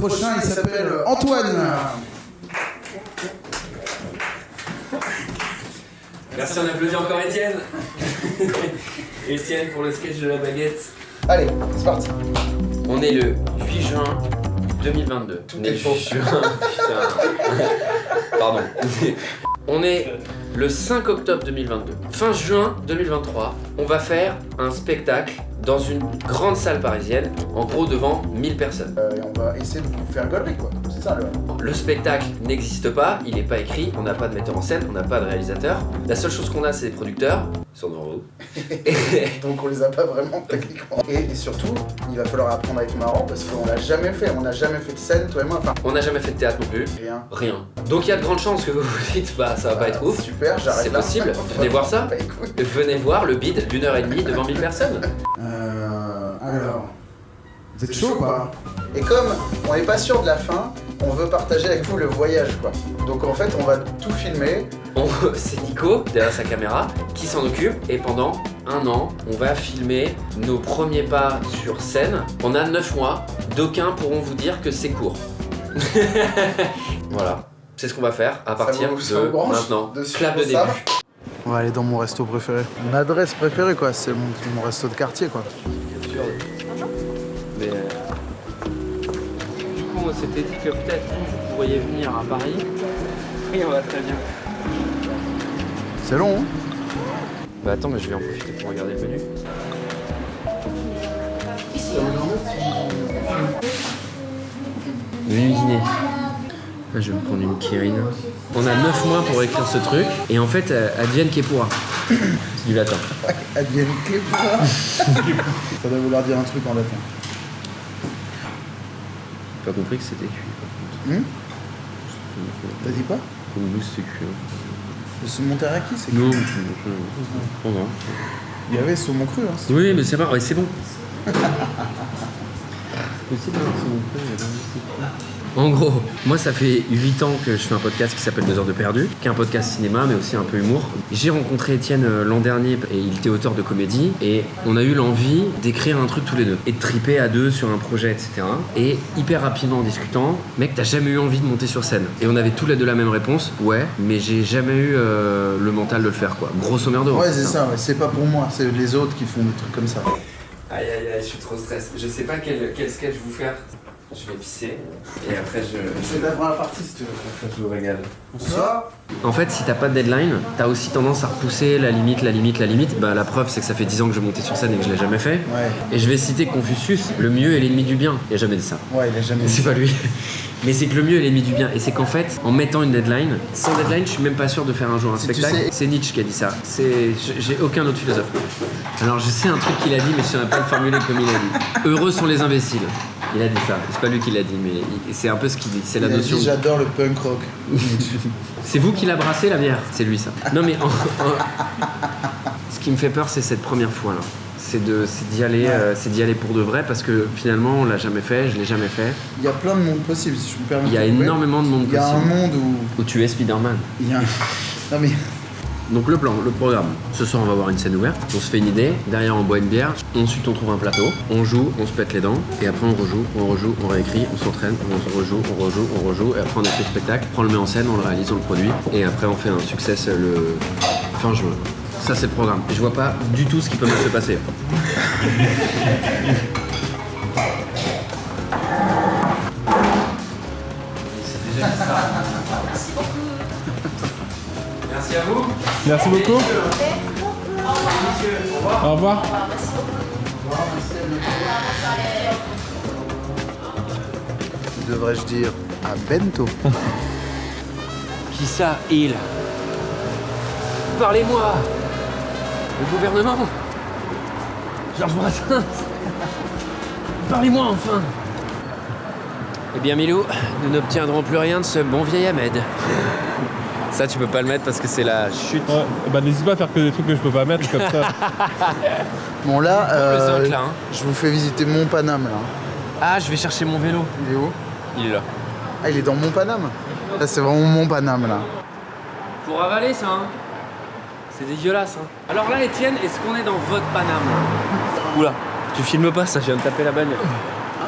prochain, il s'appelle Antoine. Merci, on applaudit encore Étienne. Étienne pour le sketch de la baguette. Allez, c'est parti. On est le 8 juin 2022. Tout est faux. Putain. Pardon. On est le 5 octobre 2022. Fin juin 2023, on va faire un spectacle dans une grande salle parisienne, en gros devant 1000 personnes. Et on va essayer de vous faire gaulerie, quoi. C'est ça, Le spectacle n'existe pas, il n'est pas écrit, on n'a pas de metteur en scène, on n'a pas de réalisateur. La seule chose qu'on a, c'est des producteurs, ils sont devant vous. Donc on les a pas vraiment techniquement. Et surtout, il va falloir apprendre à être marrant parce qu'on l'a jamais fait. On n'a jamais fait de scène, toi et moi. Enfin, On n'a jamais fait de théâtre non plus. rien. Donc il y a de grandes chances que vous vous dites, bah ça va pas être ouf. Super, j'arrête C'est là. possible, venez voir ça. Bah, écoute. Venez voir le bid d'1h30 devant 1000 personnes. Alors, vous êtes chaud ou pas? Et comme on n'est pas sûr de la fin, on veut partager avec vous le voyage, quoi. Donc en fait, on va tout filmer. C'est Nico, derrière sa caméra, qui s'en occupe. Et pendant un an, on va filmer nos premiers pas sur scène. On a 9 mois. D'aucuns pourront vous dire que c'est court. Voilà, c'est ce qu'on va faire à partir de maintenant. Clap de début. On va aller dans mon resto préféré. Mon adresse préférée, quoi. C'est mon resto de quartier, quoi. Mais du coup, on s'était dit que peut-être vous pourriez venir à Paris. Oui, on va très bien. C'est long, hein? Bah attends, mais je vais en profiter pour regarder le menu. Menu dîner. Là, je vais me prendre une Kirin. On a 9 mois pour écrire ce truc, et en fait, advienne qui pourra. Du latin. Ouais, advienne que pourra. Ça doit vouloir dire un truc en latin. J'ai pas compris que c'était cuit. T'as dit quoi? Comme nous, c'était cuit. Le saumon teriyaki, c'est Non, cuit. non. Il y avait saumon cru, hein. Oui, mais c'est pas. Ouais, c'est bon. Possible, hein, c'est mon frère, en gros, moi ça fait 8 ans que je fais un podcast qui s'appelle 2 heures de perdu, qui est un podcast cinéma mais aussi un peu humour. J'ai rencontré Étienne l'an dernier et il était auteur de comédie et on a eu l'envie d'écrire un truc tous les deux et de triper à deux sur un projet, etc. Et hyper rapidement en discutant, mec, t'as jamais eu envie de monter sur scène? Et on avait tous les deux la même réponse, ouais, mais j'ai jamais eu le mental de le faire, quoi. Grosso merdo. Ouais, c'est ça, ouais. C'est pas pour moi, c'est les autres qui font des trucs comme ça. Aïe aïe aïe, je suis trop stressé. Je sais pas quel sketch vous faire. Je vais pisser et après C'est la première partie si tu veux. je vous régale. Bonsoir. En fait, si t'as pas de deadline, t'as aussi tendance à repousser la limite. Bah la preuve, c'est que ça fait 10 ans que je montais sur scène et que je l'ai jamais fait. Ouais. Et je vais citer Confucius, le mieux est l'ennemi du bien. Il a jamais dit ça. Ouais, il a jamais dit C'est ça. pas lui. Mais c'est que le mieux est l'ennemi du bien. Et c'est qu'en fait, en mettant une deadline, sans deadline, je suis même pas sûr de faire un jour un Si tu spectacle. sais- C'est Nietzsche qui a dit ça. J'ai aucun autre philosophe. Alors je sais un truc qu'il a dit, mais je sais pas le formuler comme il a dit. Heureux sont les imbéciles. Il a dit ça. C'est pas lui qui l'a dit, mais c'est un peu ce qu'il dit. C'est la Il a notion. dit, j'adore le punk rock. C'est vous qui l'a brassé la bière? C'est lui ça. Non mais ce qui me fait peur, c'est cette première fois là. C'est d'y aller, c'est d'y aller pour de vrai parce que finalement on l'a jamais fait, je l'ai jamais fait. Il y a plein de monde possible, si je me permets. Il y a de couper. énormément de monde Il y a un possible. monde Où tu es Spider-Man. il y a un... Non mais... Donc le plan, le programme. Ce soir on va avoir une scène ouverte, on se fait une idée, derrière on boit une bière, ensuite on trouve un plateau, on joue, on se pète les dents, et après on rejoue, on réécrit, on s'entraîne, on rejoue, et après on a fait le spectacle, on le met en scène, on le réalise, on le produit, et après on fait un succès le fin juin. Ça c'est le programme. Je vois pas du tout ce qui peut mal se passer. Merci à vous. Merci beaucoup. Au revoir. Devrais-je dire à bento? Qui ça, il? Parlez-moi. Le gouvernement. Georges Brassens. Parlez-moi enfin. Eh bien Milou, nous n'obtiendrons plus rien de ce bon vieil Ahmed. Ça tu peux pas le mettre parce que c'est la chute. Ouais, bah n'hésite pas à faire que des trucs que je peux pas mettre comme ça. Bon là, Le zinc, là, hein. je vous fais visiter Montpanam là. Ah, je vais chercher mon vélo. Il est où? Il est là. Ah, il est dans Montpanam. Là, c'est vraiment Montpanam là. Faut ravaler ça, hein. C'est dégueulasse, hein. Alors là, Étienne, est-ce qu'on est dans votre Paname là? Oula, tu filmes pas ça, je viens de taper la bagnole.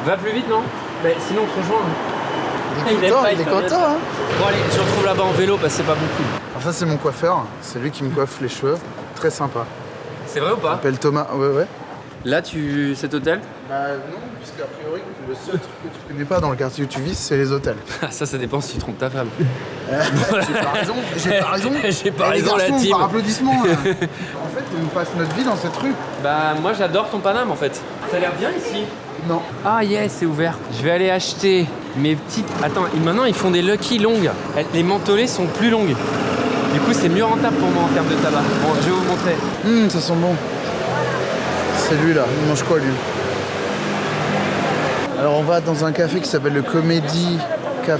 Va plus vite, non? Mais sinon, on te rejoint. Il est content, hein. Bon, allez, je retrouve là-bas en vélo parce que c'est pas beaucoup. Alors, ça, c'est mon coiffeur. C'est lui qui me coiffe les cheveux. Très sympa. C'est vrai ou Il pas? s'appelle Thomas. Ouais. Là, cet hôtel? Bah, non, puisqu'a priori, le seul truc que tu connais pas dans le quartier où tu vis, c'est les hôtels. Ça dépend si tu trompes ta femme. J'ai pas raison. J'ai pas Les raison, la garçons, team. par applaudissement. Là. En fait, on passe notre vie dans cette rue. Bah, moi, j'adore ton Paname en fait. Ça a l'air bien ici. Non. Ah yes, c'est ouvert. Je vais aller acheter mes petites... Attends, maintenant ils font des Lucky longues. Les mentholées sont plus longues. Du coup, c'est mieux rentable pour moi en termes de tabac. Bon, je vais vous montrer. Ça sent bon. C'est lui là, il mange quoi lui? Alors on va dans un café qui s'appelle le Comedy Club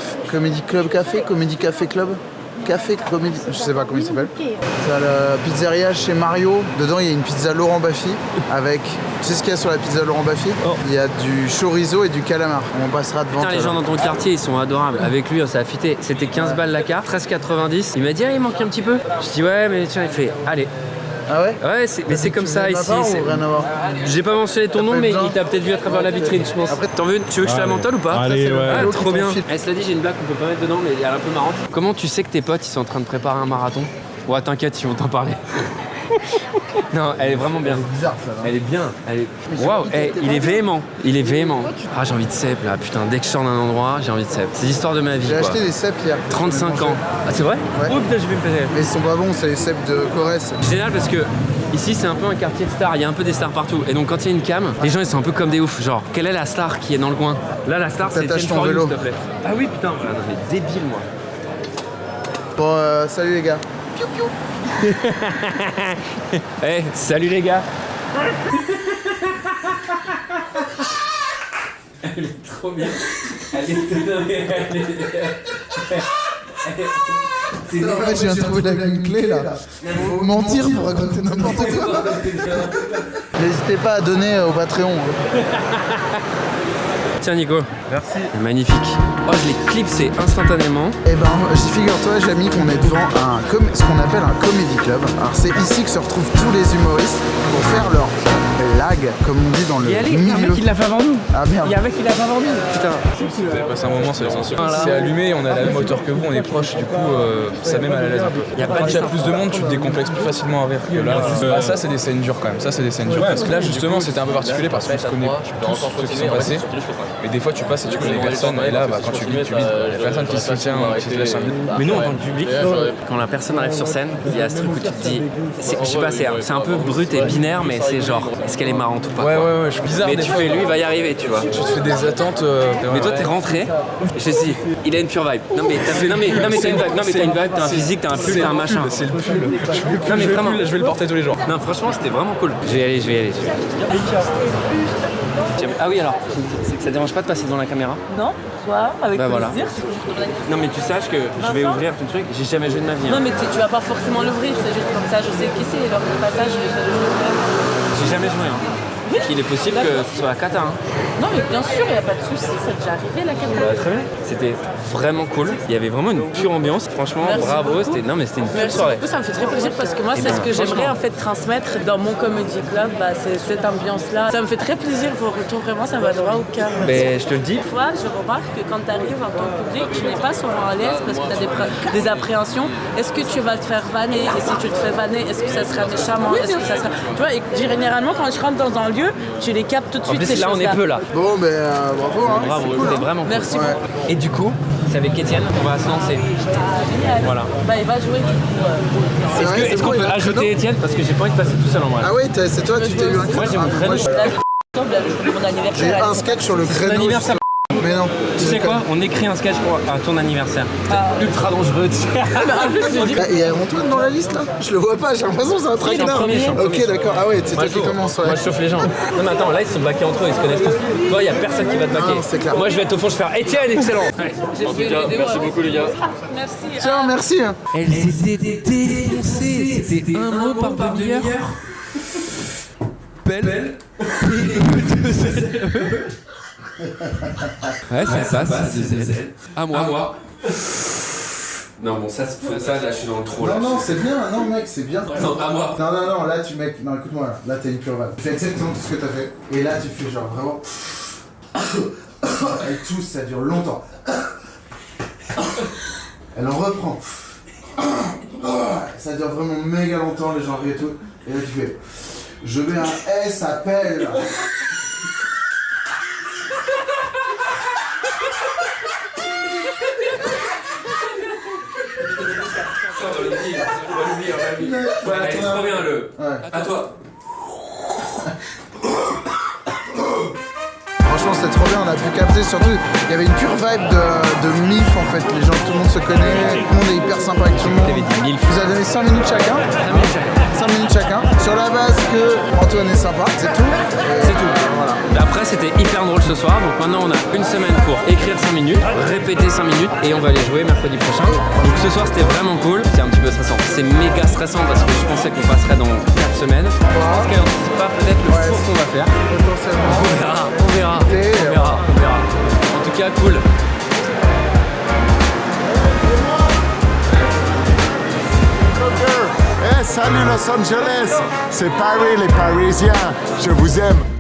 Café, Comedy Café Club. Café Comédie, je sais pas comment il s'appelle. C'est la pizzeria chez Mario. Dedans il y a une pizza Laurent Baffy avec... Tu sais ce qu'il y a sur la pizza Laurent Baffy? Il y a du chorizo et du calamar. On passera devant. Putain, les gens dans ton quartier ils sont adorables. Avec lui ça a fité. C'était 15 balles la carte, 13,90. Il m'a dit il manque un petit peu. Je dis ouais mais tiens il fait allez. Ah ouais? Ouais, mais c'est comme ça ici. Rien à voir. J'ai pas mentionné ton nom, mais besoin. il t'a peut-être vu à travers la vitrine, je pense. Après, tu veux que je te la mentale ou pas? Allez, ouais. Ah, vélo trop qui bien. t'enfile. Cela dit, j'ai une blague qu'on peut pas mettre dedans, mais elle est un peu marrante. Comment tu sais que tes potes ils sont en train de préparer un marathon? Ouais, t'inquiète, ils vont t'en parler. Non, elle est vraiment bien. C'est bizarre ça. Elle est bien. Elle est... Waouh, il est véhément. Il est véhément. Ah, j'ai envie de cèpe là. Putain, dès que je sors d'un endroit, j'ai envie de cèpe. C'est l'histoire de ma vie. J'ai quoi. acheté des cèpes hier. 35 ans. Ah, c'est vrai? Ouais. Oh putain, je vais me péter. Mais ils sont pas bons, c'est les cèpes de Corrèze. C'est génial parce que ici c'est un peu un quartier de stars, il y a un peu des stars partout. Et donc quand il y a une cam, les gens ils sont un peu comme des oufs. Genre, quelle est la star qui est dans le coin? Là la star c'est T'attaches Etienne ton For You, vélo. s'il te plaît. Ah oui putain, voilà, non, mais débile moi. Bon, salut les gars. Eh, salut les gars. Elle est trop bien. Elle est En fait, j'ai trouvé une clé là. Faut mentir pour raconter n'importe quoi. N'hésitez pas à donner au Patreon. Tiens Nico. Merci. Magnifique. Oh je l'ai clipsé instantanément. Eh ben, figure-toi, Jamy, qu'on est devant ce qu'on appelle un comedy club. Alors, c'est ici que se retrouvent tous les humoristes pour faire leur blague, comme on dit dans le milieu. l'a fait avant nous. Ah merde. Il y a un mec qui l'a fait avant nous. Putain. Vous avez passé un moment, c'est essentiel. Voilà. C'est allumé, on a la même hauteur que vous, on est proche, du coup, ça met mal à l'aise un peu. Quand il y a plus de monde, tu te décomplexes plus facilement à rire que là. Ça, c'est des scènes dures quand même. Ça, c'est des scènes dures. Parce que là, justement, c'était un peu particulier parce qu'on se connaît tous ceux qui sont passés. Mais des fois, tu passes et tu connais personne. Et là, quand tu lis, il y a personne qui se soutient, qui se lâche un vide. Mais nous, en tant que public, quand la personne arrive sur scène, il y a ce truc où tu te dis, je sais pas, c'est un peu brut et binaire, mais c'est genre, est-ce qu'elle est marrante ou pas? Ouais, je suis bizarre. Mais tu fais, lui, il va y arriver, tu vois. Tu te fais des attentes. Mais toi, t'es rentré, je te dis, il a une pure vibe. Non, mais t'as fait, non, mais t'as une vibe, non, mais t'as une vibe, t'as un physique, t'as un pull, t'as un machin. C'est le pull. Non, mais vraiment. Je vais le porter tous les jours. Non, franchement, c'était vraiment cool. Je vais y aller. Ah oui, alors, c'est que ça dérange pas de passer devant la caméra? Non, toi, avec Bah voilà. plaisir. Non, mais tu saches que je vais ouvrir ton truc, j'ai jamais joué de ma vie. Non, mais tu vas pas forcément l'ouvrir, c'est juste comme ça, je sais qui c'est, lors du passage, je vais faire le jeu. J'ai jamais joué. Il est possible que ce soit la cata. Non, mais bien sûr, il n'y a pas de souci, c'est déjà arrivé la caméra. Très bien. C'était vraiment cool. Il y avait vraiment une pure ambiance. Franchement, Merci bravo. beaucoup. C'était une pure Merci soirée. beaucoup, ça me fait très plaisir parce que moi, c'est ce que j'aimerais en fait transmettre dans mon comedy club, c'est cette ambiance-là. Ça me fait très plaisir, vos retours, vraiment, ça me va droit au cœur. Mais je te le dis. Des fois, je remarque que quand tu arrives en tant que public, tu n'es pas souvent à l'aise parce que tu as des appréhensions. Est-ce que tu vas te faire vanner? Et si tu te fais vanner, est-ce que ça sera méchamment? Est-ce que ça sera... Tu vois, et généralement, quand je rentre dans un lieu, tu les captes tout de En suite. plus, ces là, on est choses-là. peu là. Bon, bravo. Hein. Bravo, c'était vraiment cool. Merci Ouais. beaucoup. Et du coup, c'est avec Étienne qu'on va se lancer. Génial. Voilà. Bah, il va jouer du coup. C'est vrai, c'est Est-ce qu'on bon, il peut a le ajouter créneau. Étienne parce que j'ai pas envie de passer tout seul en vrai. Ah ouais, c'est toi, tu t'es eu un créneau. Moi, j'ai mon Ah, créneau. Là, mon anniversaire. J'ai un sketch sur le créneau. Anniversaire. Mais non. Tu sais quoi? On écrit un sketch pour ton anniversaire. Ultra dangereux, tu sais. En plus, je dis. Ah, il y a Antoine dans la liste là? Je le vois pas, j'ai l'impression que c'est un Je suis en traquenard. premier, je suis en premier. Ok, d'accord. Ah ouais, c'est toi qui commence. Ouais. Moi, je chauffe les gens. Non, mais attends, là, ils sont baqués entre eux, ils se connaissent tous. Toi, il y a personne qui va te baquer. Ah, c'est clair. Moi, je vais être au fond, je vais faire Étienne, excellent. En tout cas, merci beaucoup, les gars. Merci. Tiens, merci. Hein. Elles étaient défoncées, c'était un mot par demi-heure. Belle. Ouais, ça passe. À moi. Non, bon, ça, là, je suis dans le trop. Là. Non, c'est bien. Non, mec, c'est bien. Non, à moi. Non, là, tu mec. Non, écoute-moi, là, t'as une pure vanne. Tu fais exactement tout ce que t'as fait. Et là, tu fais genre vraiment. Elle tousse, ça dure longtemps. Elle en reprend. Ça dure vraiment méga longtemps, les gens rient et tout. Et là tu fais, je mets un S, appelle. Ouais, trop bien le. Ouais. À toi. Franchement c'était trop bien, on a pu capter, surtout il y avait une pure vibe de MIF en fait, les gens, tout le monde se connaît, tout le monde est hyper sympa avec tout le monde. T'avais dit MILF. Vous avez donné 5 minutes chacun. 5 minutes chacun, sur la base que Antoine est sympa, c'est tout. C'est tout. Voilà. Et après, c'était hyper drôle ce soir. Donc maintenant, on a une semaine pour écrire 5 minutes, répéter 5 minutes et on va aller jouer mercredi prochain. Donc ce soir, c'était vraiment cool. C'est un petit peu stressant. C'est méga stressant parce que je pensais qu'on passerait dans 4 semaines. Je pense qu'elle n'anticipe pas peut-être le four qu'on va faire. Potentiellement. On verra. En tout cas, cool. Hey, salut Los Angeles, c'est Paris les Parisiens, je vous aime.